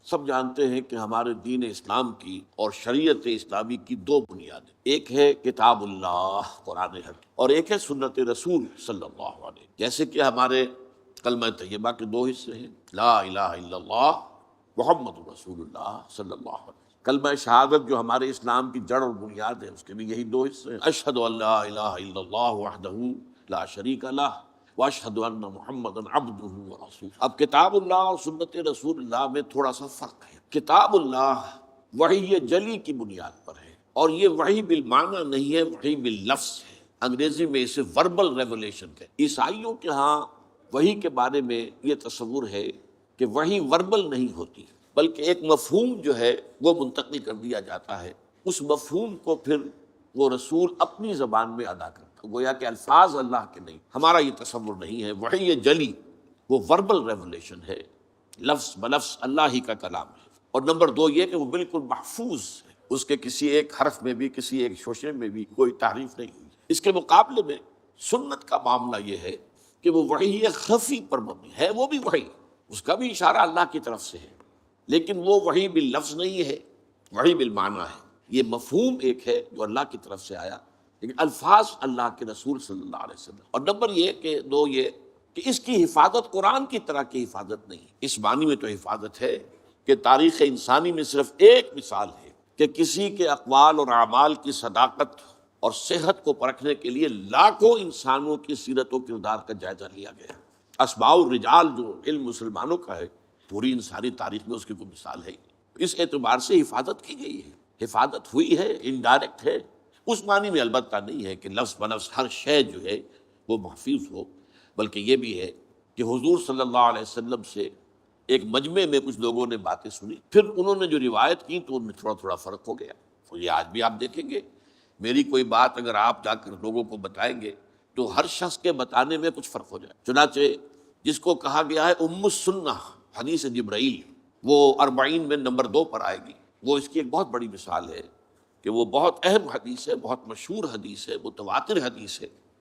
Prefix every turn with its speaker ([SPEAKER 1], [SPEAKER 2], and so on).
[SPEAKER 1] سب جانتے ہیں کہ ہمارے دین اسلام کی اور شریعت اسلامی کی دو بنیادیں، ایک ہے کتاب اللہ قرآن حکیم اور ایک ہے سنت رسول صلی اللہ علیہ وسلم۔ جیسے کہ ہمارے کلمہ طیبہ کے دو حصے ہیں، لا الہ الا اللہ محمد رسول اللہ صلی اللہ علیہ وسلم۔ کلمہ شہادت جو ہمارے اسلام کی جڑ اور بنیاد ہے، اس کے بھی یہی دو حصے ہیں، اشہد ان لا الہ الا اللہ وحدہ لا شریک لہ واشہد ان محمدا عبدہ ورسولہ۔ اب کتاب اللہ اور سنت رسول اللہ میں تھوڑا سا فرق ہے۔ کتاب اللہ وحی جلی کی بنیاد پر ہے، اور یہ وحی بالمعنی نہیں ہے، وحی باللفظ ہے۔ انگریزی میں اسے وربل ریولیشن ہے۔ عیسائیوں کے ہاں وحی کے بارے میں یہ تصور ہے کہ وحی وربل نہیں ہوتی، بلکہ ایک مفہوم جو ہے وہ منتقل کر دیا جاتا ہے، اس مفہوم کو پھر وہ رسول اپنی زبان میں ادا کرتا ہے، گویا کہ الفاظ اللہ کے نہیں۔ ہمارا یہ تصور نہیں ہے۔ وحی جلی وہ وربل ریولیشن ہے، لفظ بلفظ اللہ ہی کا کلام ہے۔ اور نمبر دو یہ کہ وہ بالکل محفوظ ہے، اس کے کسی ایک حرف میں بھی کسی ایک شوشے میں بھی کوئی تحریف نہیں ہوئی۔ اس کے مقابلے میں سنت کا معاملہ یہ ہے کہ وہ وحی خفی پر مبنی ہے، وہ بھی وحی، اس کا بھی اشارہ اللہ کی طرف سے ہے، لیکن وہ وحی باللفظ نہیں ہے، وحی بالمعنی ہے۔ یہ مفہوم ایک ہے جو اللہ کی طرف سے آیا، لیکن الفاظ اللہ کے رسول صلی اللہ علیہ وسلم۔ اور نمبر یہ کہ اس کی حفاظت قرآن کی طرح کی حفاظت نہیں۔ اس معنی میں تو حفاظت ہے کہ تاریخ انسانی میں صرف ایک مثال ہے کہ کسی کے اقوال اور اعمال کی صداقت اور صحت کو پرکھنے کے لیے لاکھوں انسانوں کی سیرت و کردار کا جائزہ لیا گیا۔ اسماء الرجال جو علم مسلمانوں کا ہے، پوری انسانی تاریخ میں اس کی کوئی مثال ہے۔ اس اعتبار سے حفاظت کی گئی ہے، حفاظت ہوئی ہے، انڈائریکٹ ہے، اس معنی میں البتہ نہیں ہے کہ لفظ بلفظ ہر شے جو ہے وہ محفوظ ہو، بلکہ یہ بھی ہے کہ حضور صلی اللہ علیہ وسلم سے ایک مجمع میں کچھ لوگوں نے باتیں سنی، پھر انہوں نے جو روایت کی تو ان میں تھوڑا تھوڑا فرق ہو گیا۔ تو یہ آج بھی آپ دیکھیں گے، میری کوئی بات اگر آپ جا کر لوگوں کو بتائیں گے تو ہر شخص کے بتانے میں کچھ فرق ہو جائے۔ چنانچہ جس کو کہا گیا ہے ام السنہ حدیث جبرائیل، وہ 40 میں نمبر 2 پر آئے گی، وہ اس کی ایک بہت بڑی مثال ہے کہ وہ بہت اہم حدیث ہے، بہت مشہور حدیث ہے، متواتر حدیث ہے۔